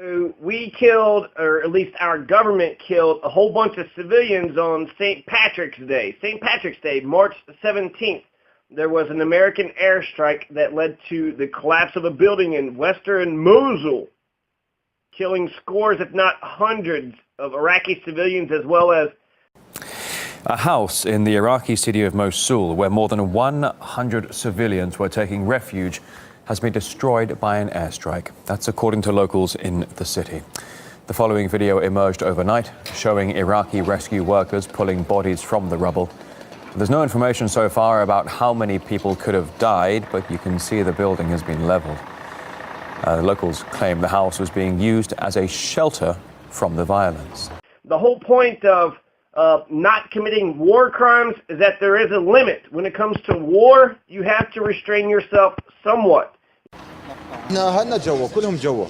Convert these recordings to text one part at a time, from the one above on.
We killed, or at least our government killed, a whole bunch of civilians on St. Patrick's Day. St. Patrick's Day, March 17th. There was an American airstrike that led to the collapse of a building in western Mosul, killing scores, if not hundreds, of Iraqi civilians, as well as a house in the Iraqi city of Mosul, where more than 100 civilians were taking refuge, has been destroyed by an airstrike. That's according to locals in the city. The following video emerged overnight, showing Iraqi rescue workers pulling bodies from the rubble. There's no information so far about how many people could have died, but you can see the building has been leveled. Locals claim the house was being used as a shelter from the violence. The whole point of not committing war crimes is that there is a limit. When it comes to war, you have to restrain yourself somewhat. احنا اهلنا جوا كلهم جوا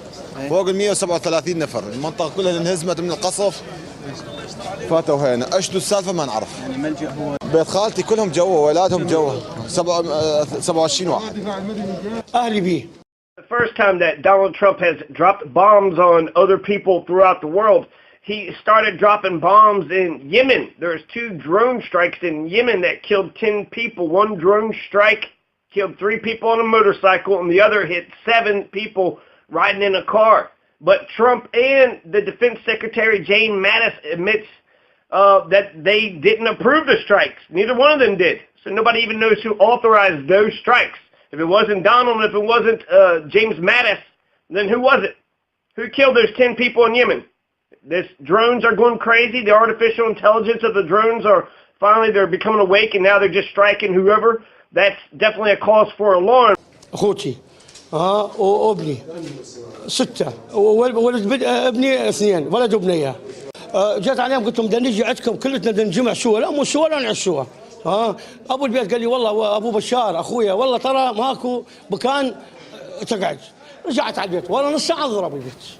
فوق ال 137 نفر المنطقه كلها انهزمت من القصف فاتوا هنا اشدوا السالفه ما نعرف يعني ملجأ هو بيت خالتي كلهم جوا واولادهم جوا 27 واحد اهلي بيه. The first time that Donald Trump has dropped bombs on other people throughout the world, he started dropping bombs in Yemen. There's 2 drone strikes in Yemen that killed 10 people. One drone strike killed 3 people on a motorcycle, and the other hit 7 people riding in a car. But Trump and the Defense Secretary, James Mattis, admits that they didn't approve the strikes. Neither one of them did. So nobody even knows who authorized those strikes. If it wasn't Donald, if it wasn't James Mattis, then who was it? Who killed those 10 people in Yemen? These drones are going crazy. The artificial intelligence of the drones are finally, they're becoming awake, and now they're just striking whoever. That's definitely a cause for alarm. أخوتي وابني 6 ولد ابني 2 ولد وبنيه جات عليهم قلت لهم بدنا نجي عندكم كلنا بدنا نجمع سوا لا مو سوا لا نعيش سوا ابو البيت قال لي والله ابو بشار اخويا والله ترى ماكو مكان تقعد رجعت على البيت والله نص ساعه ضرب البيت.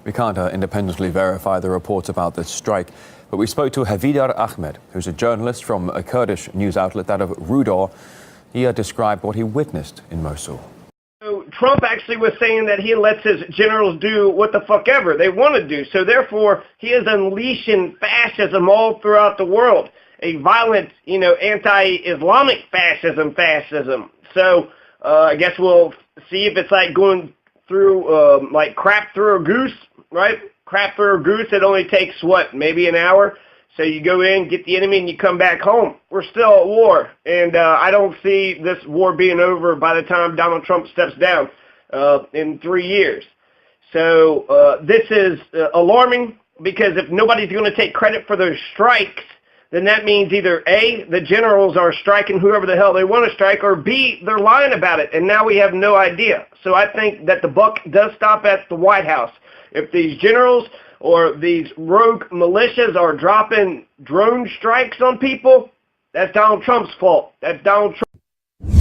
We can't independently verify the reports about this strike, but we spoke to Havidar Ahmed, who's a journalist from a Kurdish news outlet, that of Rudor. He described what he witnessed in Mosul. So Trump actually was saying that he lets his generals do what the fuck ever they want to do. So therefore, he is unleashing fascism all throughout the world. A violent, anti-Islamic fascism. So I guess we'll see if it's like going through, like crap through a goose, right? Crap through a goose, it only takes, maybe an hour? So you go in, get the enemy, and you come back home. We're still at war, and I don't see this war being over by the time Donald Trump steps down in 3 years. So this is alarming, because if nobody's going to take credit for those strikes, then that means either A, the generals are striking whoever the hell they want to strike, or B, they're lying about it, and now we have no idea. So I think that the buck does stop at the White House. If these generals or these rogue militias are dropping drone strikes on people, that's Donald Trump's fault. That's Donald Trump.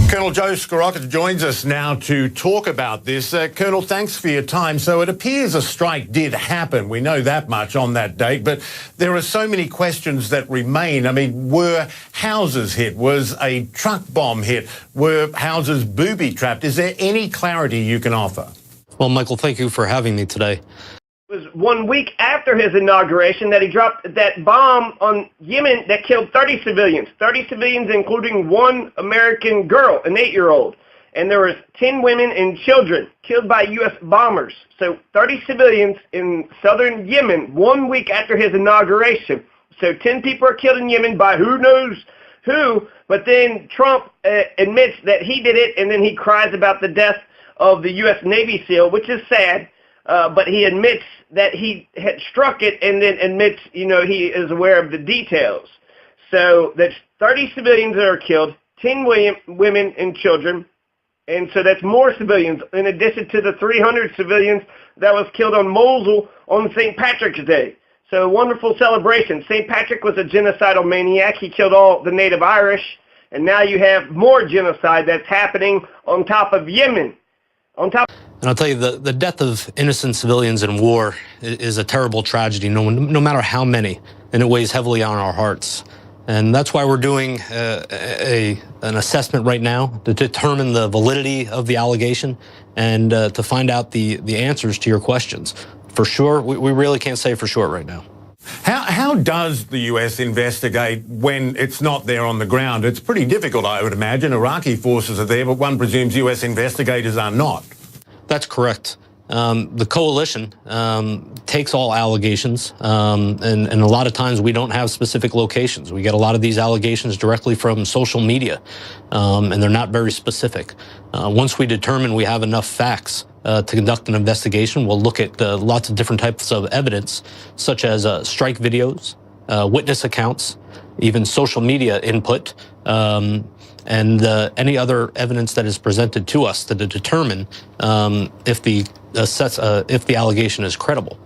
Colonel Joe Skorocka joins us now to talk about this. Colonel, thanks for your time. So it appears a strike did happen. We know that much on that date, but there are so many questions that remain. I mean, were houses hit? Was a truck bomb hit? Were houses booby-trapped? Is there any clarity you can offer? Well, Michael, thank you for having me today. It was 1 week after his inauguration that he dropped that bomb on Yemen that killed 30 civilians. 30 civilians, including 1 American girl, an 8-year-old. And there was 10 women and children killed by U.S. bombers. So 30 civilians in southern Yemen 1 week after his inauguration. So 10 people are killed in Yemen by who knows who. But then Trump admits that he did it, and then he cries about the death of the U.S. Navy SEAL, which is sad. But he admits that he had struck it, and then admits, he is aware of the details. So that's 30 civilians that are killed, 10 women and children, and so that's more civilians in addition to the 300 civilians that was killed on Mosul on St. Patrick's Day. So wonderful celebration. St. Patrick was a genocidal maniac. He killed all the native Irish, and now you have more genocide that's happening on top of Yemen. And I'll tell you, the death of innocent civilians in war is a terrible tragedy, no matter how many, and it weighs heavily on our hearts. And that's why we're doing an assessment right now to determine the validity of the allegation and to find out the answers to your questions. For sure, we really can't say for sure right now. How does the US investigate when it's not there on the ground? It's pretty difficult, I would imagine. Iraqi forces are there, but one presumes US investigators are not. That's correct. The coalition takes all allegations, and a lot of times we don't have specific locations. We get a lot of these allegations directly from social media, and they're not very specific. Once we determine we have enough facts to conduct an investigation, we'll look at lots of different types of evidence, such as strike videos, witness accounts, even social media input, and any other evidence that is presented to us to determine if the allegation is credible.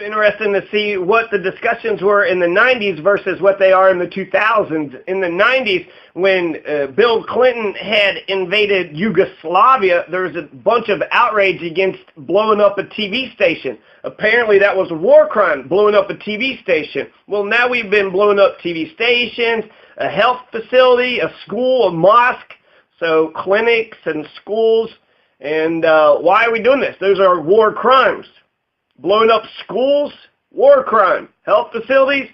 Interesting to see what the discussions were in the 90s versus what they are in the 2000s. In the 90s, when Bill Clinton had invaded Yugoslavia, there was a bunch of outrage against blowing up a TV station. Apparently that was a war crime, blowing up a TV station. Well, now we've been blowing up TV stations, a health facility, a school, a mosque, so clinics and schools. And why are we doing this? Those are war crimes. Blowing up schools, war crime. Health facilities,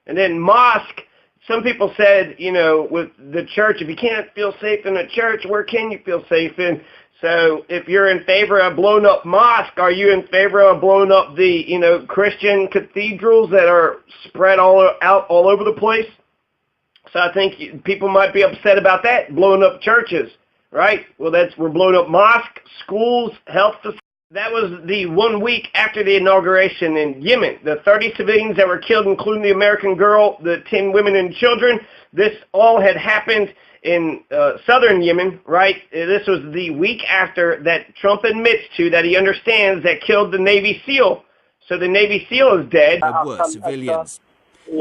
and then mosque. Some people said, you know, with the church, if you can't feel safe in a church, where can you feel safe in? So if you're in favor of blowing up mosque, are you in favor of blowing up the, you know, Christian cathedrals that are spread all over the place? So I think people might be upset about that, blowing up churches, right? Well, we're blowing up mosques, schools, health facilities. That was the 1 week after the inauguration in Yemen. The 30 civilians that were killed, including the American girl, the 10 women and children, this all had happened in southern Yemen, right? This was the week after that Trump admits to that he understands that killed the Navy SEAL. So the Navy SEAL is dead. There were civilians.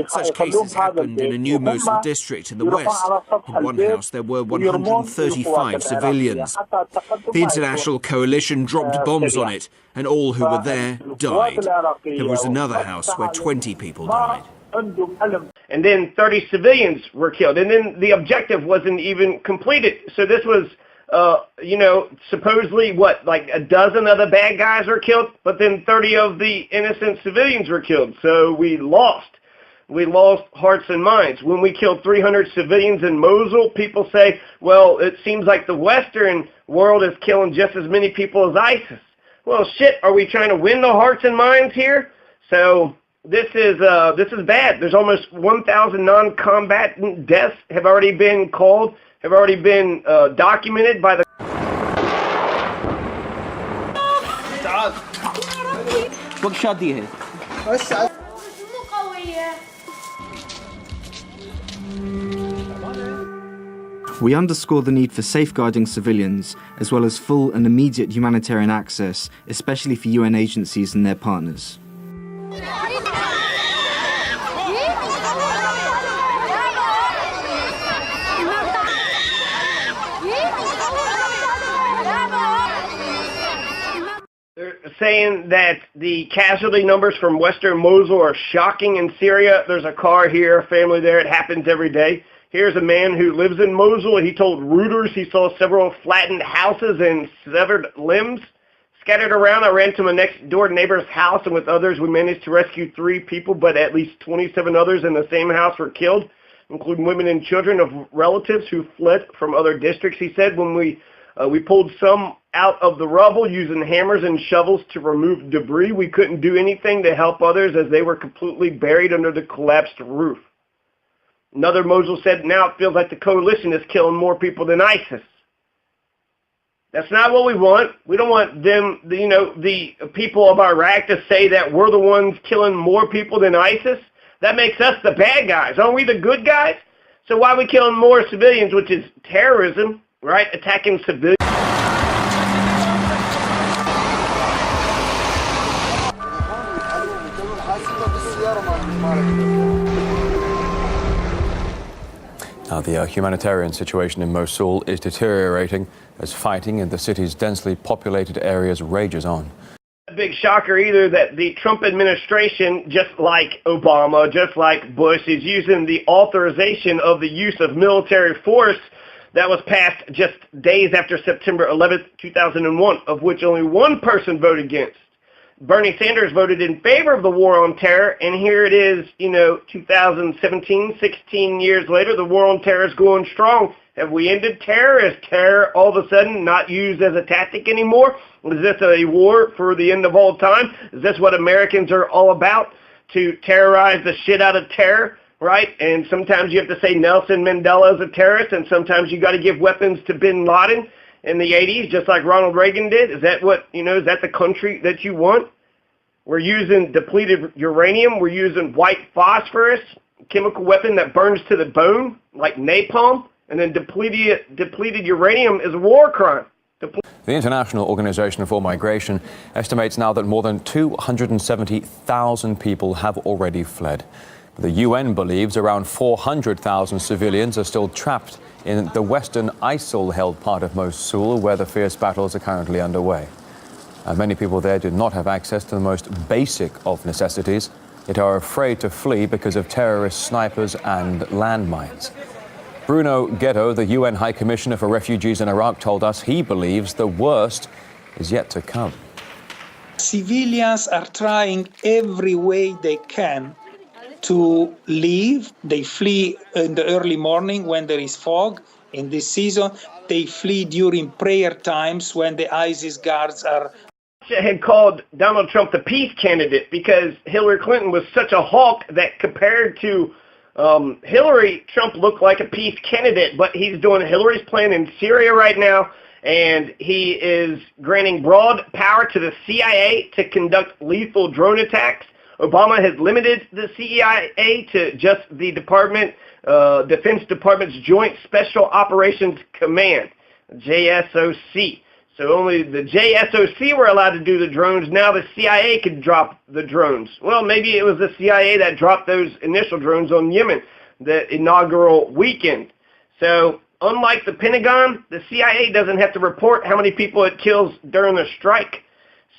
Such cases happened in a new Mosul district in the west. In one house, there were 135 civilians. The international coalition dropped bombs on it, and all who were there died. There was another house where 20 people died. And then 30 civilians were killed. And then the objective wasn't even completed. So this was, you know, supposedly, like a dozen of the bad guys were killed, but then 30 of the innocent civilians were killed. So we lost. We lost hearts and minds. When we killed 300 civilians in Mosul, people say, well, it seems like the Western world is killing just as many people as ISIS. Well, shit, are we trying to win the hearts and minds here? So this is bad. There's almost 1,000 non-combatant deaths have already been called, have already been documented by the... We underscore the need for safeguarding civilians, as well as full and immediate humanitarian access, especially for UN agencies and their partners. They're saying that the casualty numbers from Western Mosul are shocking in Syria. There's a car here, a family there. It happens every day. Here's a man who lives in Mosul. He told Reuters he saw several flattened houses and severed limbs scattered around. I ran to my next-door neighbor's house, and with others, we managed to rescue 3 people, but at least 27 others in the same house were killed, including women and children of relatives who fled from other districts. He said when we pulled some out of the rubble using hammers and shovels to remove debris. We couldn't do anything to help others as they were completely buried under the collapsed roof. Another Mosul said, now it feels like the coalition is killing more people than ISIS. That's not what we want. We don't want them, the people of Iraq to say that we're the ones killing more people than ISIS. That makes us the bad guys. Aren't we the good guys? So why are we killing more civilians, which is terrorism, right? Attacking civilians. Now, the humanitarian situation in Mosul is deteriorating as fighting in the city's densely populated areas rages on. A big shocker either that the Trump administration, just like Obama, just like Bush, is using the authorization of the use of military force that was passed just days after September 11th, 2001, of which only one person voted against. Bernie Sanders voted in favor of the war on terror, and here it is, 2017, 16 years later, the war on terror is going strong. Have we ended terror? Is terror all of a sudden not used as a tactic anymore? Is this a war for the end of all time? Is this what Americans are all about? To terrorize the shit out of terror, right? And sometimes you have to say Nelson Mandela is a terrorist, and sometimes you got to give weapons to bin Laden in the 80s, just like Ronald Reagan did. Is that what, is that the country that you want? We're using depleted uranium. We're using white phosphorus, chemical weapon that burns to the bone, like napalm. And then depleted uranium is a war crime. The International Organization for Migration estimates now that more than 270,000 people have already fled. The UN believes around 400,000 civilians are still trapped in the western ISIL-held part of Mosul, where the fierce battles are currently underway. Many people there do not have access to the most basic of necessities, yet are afraid to flee because of terrorist snipers and landmines. Bruno Ghetto, the UN High Commissioner for Refugees in Iraq, told us he believes the worst is yet to come. Civilians are trying every way they can to leave. They flee in the early morning when there is fog. In this season, they flee during prayer times when the ISIS guards are... had called Donald Trump the peace candidate because Hillary Clinton was such a hawk that compared to Hillary, Trump looked like a peace candidate, but he's doing Hillary's plan in Syria right now, and he is granting broad power to the CIA to conduct lethal drone attacks. Obama has limited the CIA to just the Defense Department's Joint Special Operations Command, JSOC. So only the JSOC were allowed to do the drones. Now the CIA could drop the drones. Well, maybe it was the CIA that dropped those initial drones on Yemen, the inaugural weekend. So unlike the Pentagon, the CIA doesn't have to report how many people it kills during the strike.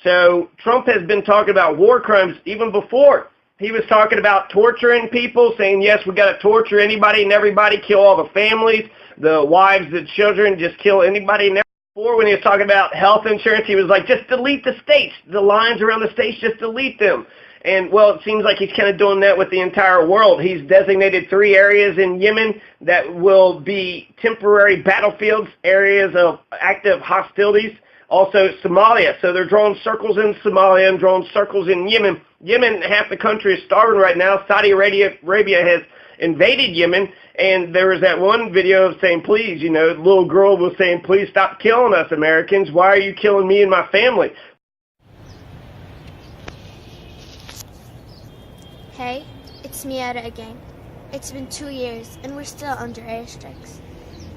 So Trump has been talking about war crimes even before. He was talking about torturing people, saying, yes, we got to torture anybody and everybody, kill all the families, the wives, the children, just kill anybody and everybody. Before, when he was talking about health insurance, he was like, just delete the states. The lines around the states, just delete them. And, well, it seems like he's kind of doing that with the entire world. He's designated 3 areas in Yemen that will be temporary battlefields, areas of active hostilities. Also, Somalia. So they're drawing circles in Somalia and drawing circles in Yemen. Yemen, half the country is starving right now. Saudi Arabia has invaded Yemen, and there was that one video of saying, please, the little girl was saying, please stop killing us, Americans. Why are you killing me and my family? Hey, it's Miata again. It's been 2 years, and we're still under airstrikes.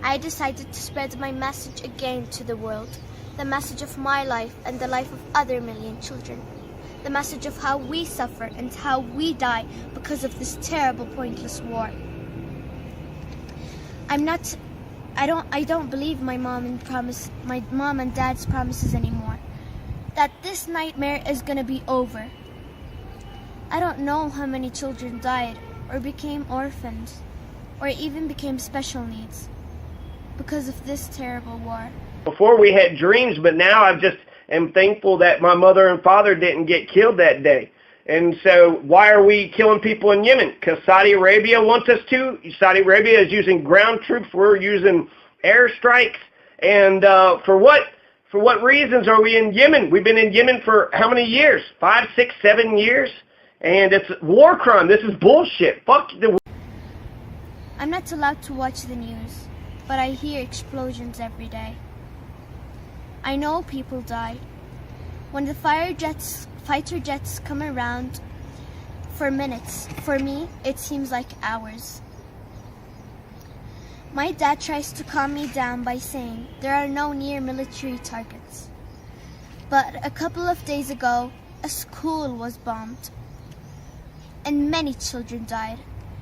I decided to spread my message again to the world, the message of my life and the life of other million children. The message of how we suffer and how we die because of this terrible, pointless war. I don't believe my mom and dad's promises anymore. That this nightmare is gonna be over. I don't know how many children died or became orphans or even became special needs because of this terrible war. Before we had dreams, but now I just am thankful that my mother and father didn't get killed that day. And so why are we killing people in Yemen? Because Saudi Arabia wants us to. Saudi Arabia is using ground troops. We're using airstrikes. And for what reasons are we in Yemen? We've been in Yemen for how many years? 5, 6, 7 years? And it's war crime. This is bullshit. Fuck the... I'm not allowed to watch the news, but I hear explosions every day. I know people die. When the fighter jets come around for minutes, for me, it seems like hours. My dad tries to calm me down by saying there are no near military targets. But a couple of days ago, a school was bombed, and many children died.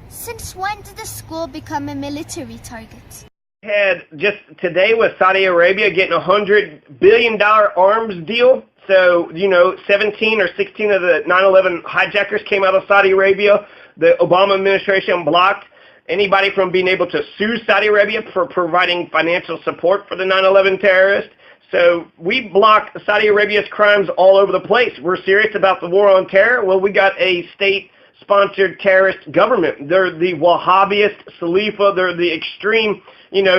Since when did the school become a military target? Had just today with Saudi Arabia getting a $100 billion arms deal. So, 17 or 16 of the 9/11 hijackers came out of Saudi Arabia. The Obama administration blocked anybody from being able to sue Saudi Arabia for providing financial support for the 9/11 terrorists. So we block Saudi Arabia's crimes all over the place. We're serious about the war on terror. Well, we got a state-sponsored terrorist government. They're the Wahhabist, Khalifa. They're the extreme,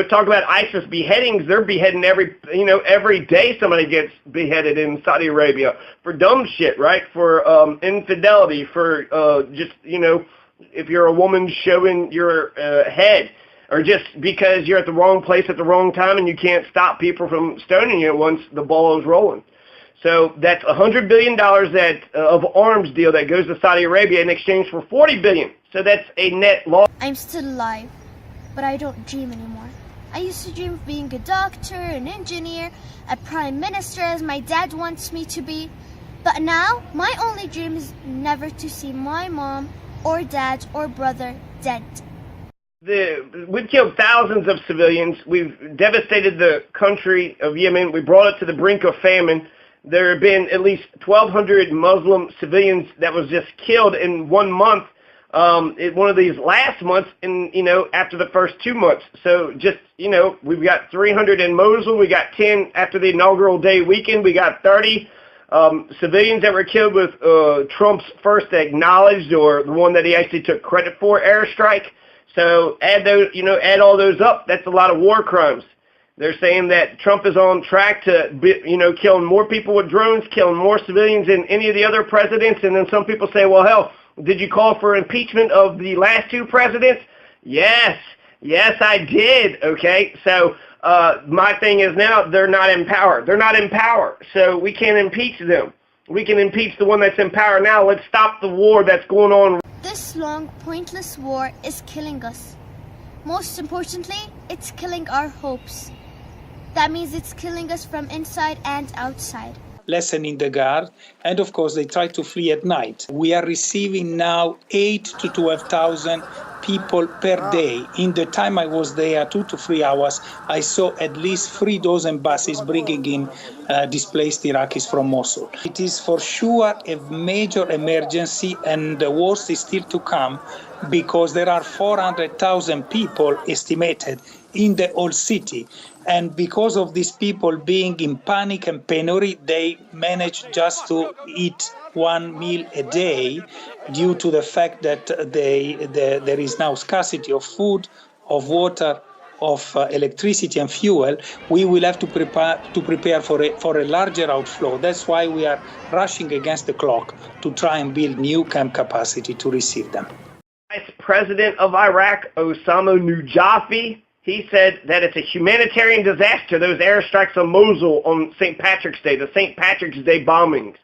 talk about ISIS beheadings. They're beheading every day somebody gets beheaded in Saudi Arabia for dumb shit, right? For infidelity, for if you're a woman showing your head, or just because you're at the wrong place at the wrong time and you can't stop people from stoning you once the ball is rolling. So that's $100 billion of arms deal that goes to Saudi Arabia in exchange for $40 billion. So that's a net loss. I'm still alive, but I don't dream anymore. I used to dream of being a doctor, an engineer, a prime minister as my dad wants me to be. But now, my only dream is never to see my mom or dad or brother dead. We've killed thousands of civilians. We've devastated the country of Yemen. We brought it to the brink of famine. There have been at least 1,200 Muslim civilians that was just killed in 1 month. One of these last months, after the first 2 months. So just, we've got 300 in Mosul. We got 10 after the Inaugural Day Weekend. We got 30 civilians that were killed with Trump's first acknowledged, or the one that he actually took credit for, airstrike. So add all those up. That's a lot of war crimes. They're saying that Trump is on track to, killing more people with drones, killing more civilians than any of the other presidents. And then some people say, well, hell, did you call for impeachment of the last 2 presidents? Yes, I did. Okay, so my thing is now they're not in power. They're not in power, so we can't impeach them. We can impeach the one that's in power now. Let's stop the war that's going on. This long, pointless war is killing us. Most importantly, it's killing our hopes. That means it's killing us from inside and outside. Lessening the guard, and of course they try to flee at night. We are receiving now 8,000 to 12,000 people per day. In the time I was there, 2 to 3 hours, I saw at least 3 dozen buses bringing in displaced Iraqis from Mosul. It is for sure a major emergency, and the worst is still to come, because there are 400,000 people estimated in the whole city. And because of these people being in panic and penury, they manage just to eat 1 meal a day due to the fact that there is now scarcity of food, of water, of electricity and fuel. We will have to prepare for a larger outflow. That's why we are rushing against the clock to try and build new camp capacity to receive them. Vice President of Iraq, Osama Nujafi, he said that it's a humanitarian disaster, those airstrikes on Mosul on St. Patrick's Day, the St. Patrick's Day bombings,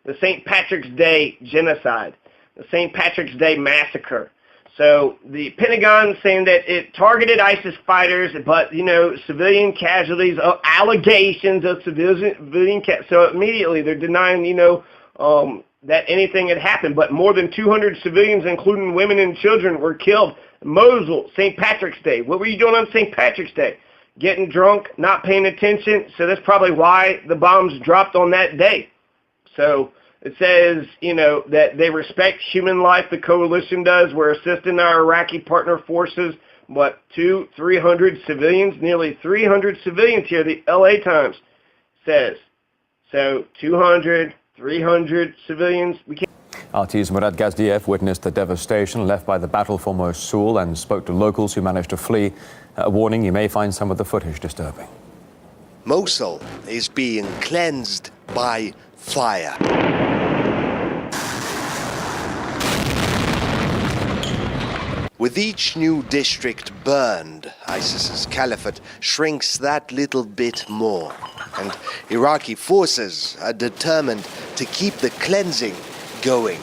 the St. Patrick's Day genocide, the St. Patrick's Day massacre. So the Pentagon saying that it targeted ISIS fighters, but, civilian casualties, allegations of civilian so immediately they're denying, that anything had happened. But more than 200 civilians, including women and children, were killed. Mosul, St. Patrick's Day. What were you doing on St. Patrick's Day? Getting drunk, not paying attention. So that's probably why the bombs dropped on that day. So it says, that they respect human life, the coalition does. We're assisting our Iraqi partner forces. But 200-300 civilians, nearly 300 civilians here, the LA Times says. So 200-300 civilians. We can't. RT's Murad Gazdiev witnessed the devastation left by the battle for Mosul and spoke to locals who managed to flee. A warning, you may find some of the footage disturbing. Mosul is being cleansed by fire. With each new district burned, ISIS's caliphate shrinks that little bit more. And Iraqi forces are determined to keep the cleansing going.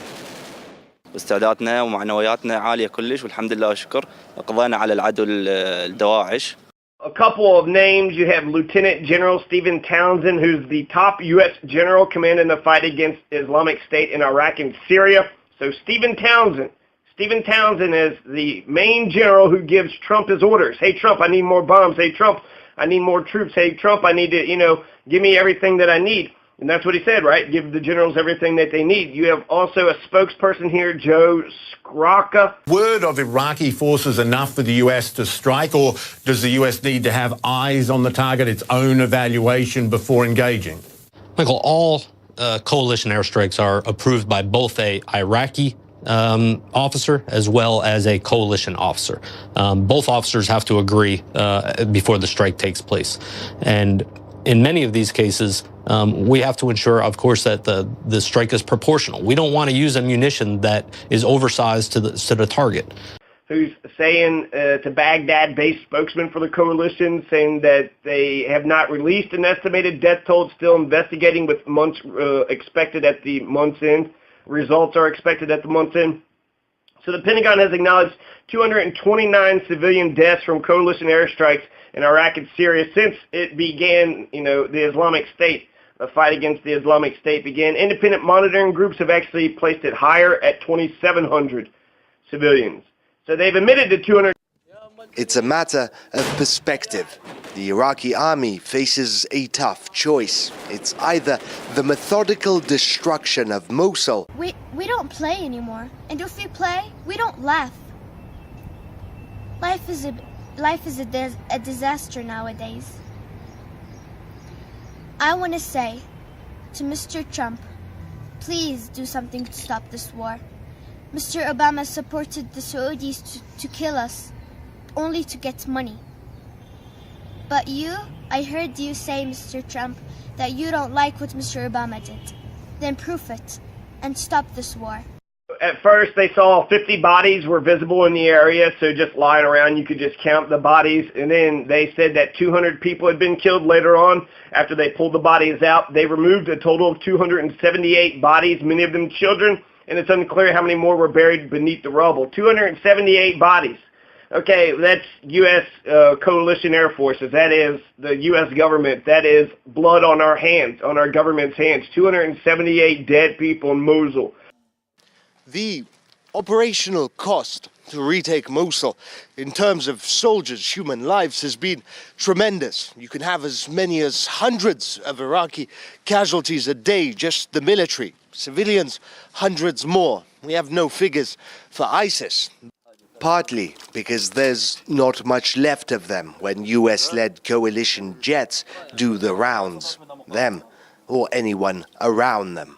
واستعداداتنا ومعنوياتنا عالية كلش والحمد لله والشكر قضينا على العدو الدواعش. A couple of names. You have Lieutenant General Stephen Townsend, who's the top U.S. general commanding the fight against Islamic State in Iraq and Syria. So Stephen Townsend is the main general who gives Trump his orders. Hey, Trump, I need more bombs. Hey, Trump, I need more troops. Hey, Trump, I need to, give me everything that I need. And that's what he said, right? Give the generals everything that they need. You have also a spokesperson here, Joe Skraka. Word of Iraqi forces enough for the US to strike, or does the US need to have eyes on the target, its own evaluation before engaging? Michael, all coalition airstrikes are approved by both a Iraqi officer as well as a coalition officer. Both officers have to agree before the strike takes place. And in many of these cases, we have to ensure, of course, that the strike is proportional. We don't want to use ammunition that is oversized to the target. Who's saying to Baghdad-based spokesman for the coalition, saying that they have not released an estimated death toll, still investigating with months expected at the month's end. Results are expected at the month's end. So the Pentagon has acknowledged 229 civilian deaths from coalition airstrikes in Iraq and Syria since it began, the Islamic State, the fight against the Islamic State began. Independent monitoring groups have actually placed it higher at 2,700 civilians. So they've admitted to 200. It's a matter of perspective. The Iraqi army faces a tough choice. It's either the methodical destruction of Mosul. We don't play anymore. And if we play, we don't laugh. Life is a disaster nowadays. I want to say to Mr. Trump, please do something to stop this war. Mr. Obama supported the Saudis to kill us, only to get money. But I heard you say, Mr. Trump, that you don't like what Mr. Obama did. Then prove it and stop this war. At first, they saw 50 bodies were visible in the area, so just lying around, you could just count the bodies. And then they said that 200 people had been killed later on. After they pulled the bodies out, they removed a total of 278 bodies, many of them children, and it's unclear how many more were buried beneath the rubble. 278 bodies. Okay, that's U.S. coalition air forces. That is the U.S. government. That is blood on our hands, on our government's hands. 278 dead people in Mosul. The operational cost to retake Mosul in terms of soldiers' human lives has been tremendous. You can have as many as hundreds of Iraqi casualties a day, just the military. Civilians, hundreds more. We have no figures for ISIS. Partly because there's not much left of them when US-led coalition jets do the rounds, them or anyone around them.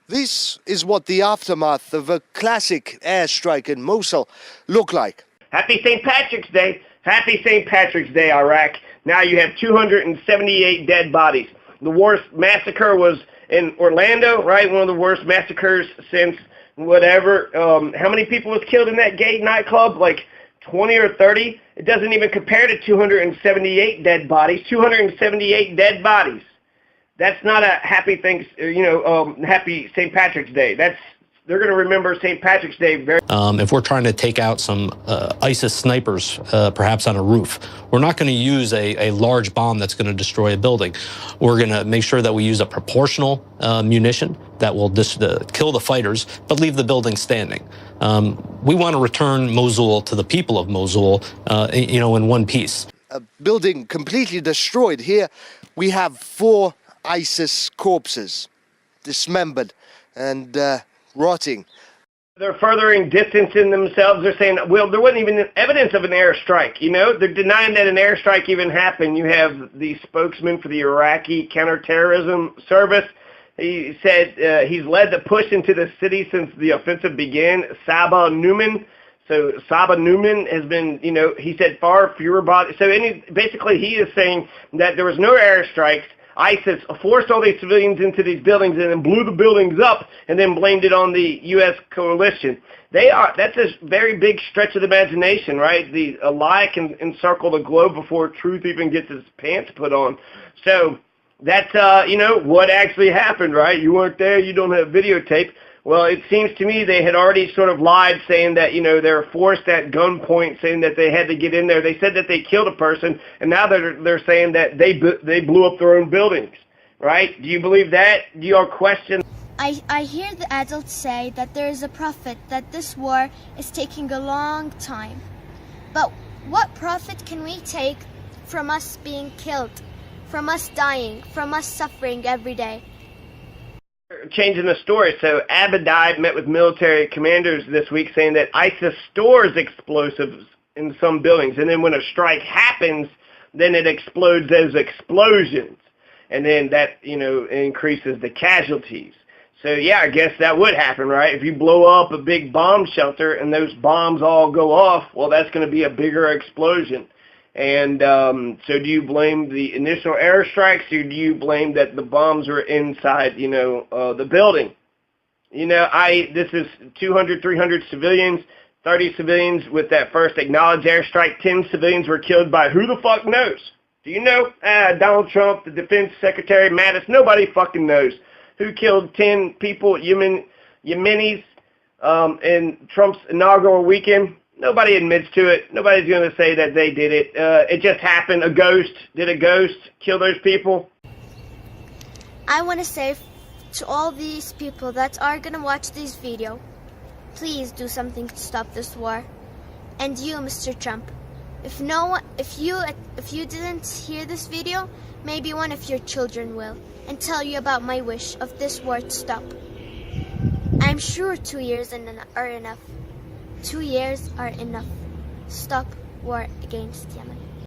This is what the aftermath of a classic airstrike in Mosul looked like. Happy St. Patrick's Day. Happy St. Patrick's Day, Iraq. Now you have 278 dead bodies. The worst massacre was in Orlando, right? One of the worst massacres since whatever. How many people was killed in that gay nightclub? Like 20 or 30? It doesn't even compare to 278 dead bodies. 278 dead bodies. That's not a happy happy St. Patrick's Day. They're going to remember St. Patrick's Day very. If we're trying to take out some ISIS snipers, perhaps on a roof, we're not going to use a large bomb that's going to destroy a building. We're going to make sure that we use a proportional munition that will kill the fighters, but leave the building standing. We want to return Mosul to the people of Mosul, in one piece. A building completely destroyed. Here we have 4 ISIS corpses, dismembered and rotting. They're furthering distancing themselves. They're saying, well, there wasn't even evidence of an airstrike. They're denying that an airstrike even happened. You have the spokesman for the Iraqi counterterrorism service. He said he's led the push into the city since the offensive began. Saba Newman. So Saba Newman has been, he said far fewer bodies. So basically he is saying that there was no airstrikes. ISIS forced all these civilians into these buildings and then blew the buildings up and then blamed it on the U.S. coalition. That's a very big stretch of the imagination, right? A lie can encircle the globe before truth even gets its pants put on. So that's, what actually happened, right? You weren't there, you don't have videotape. Well, it seems to me they had already sort of lied, saying that, they were forced at gunpoint, saying that they had to get in there. They said that they killed a person, and now they're saying that they blew up their own buildings, right? Do you believe that? Do you all question? I hear the adults say that there is a profit, that this war is taking a long time. But what profit can we take from us being killed? from us dying, from us suffering every day. Changing the story, so Abadai met with military commanders this week saying that ISIS stores explosives in some buildings, and then when a strike happens, then it explodes as explosions, and then that, increases the casualties. So yeah, I guess that would happen, right? If you blow up a big bomb shelter and those bombs all go off, well, that's going to be a bigger explosion. And so do you blame the initial airstrikes, or do you blame that the bombs were inside, the building? This is 200, 300 civilians, 30 civilians with that first acknowledged airstrike. 10 civilians were killed by who the fuck knows? Do you know? Donald Trump, the defense secretary, Mattis, nobody fucking knows. Who killed 10 people, Yemenis, in Trump's inaugural weekend? Nobody admits to it. Nobody's going to say that they did it. It just happened. Did a ghost kill those people? I want to say to all these people that are going to watch this video, please do something to stop this war. And you, Mr. Trump, if you didn't hear this video, maybe one of your children will, and tell you about my wish of this war to stop. I'm sure 2 years are enough. 2 years are enough. Stop war against Yemen.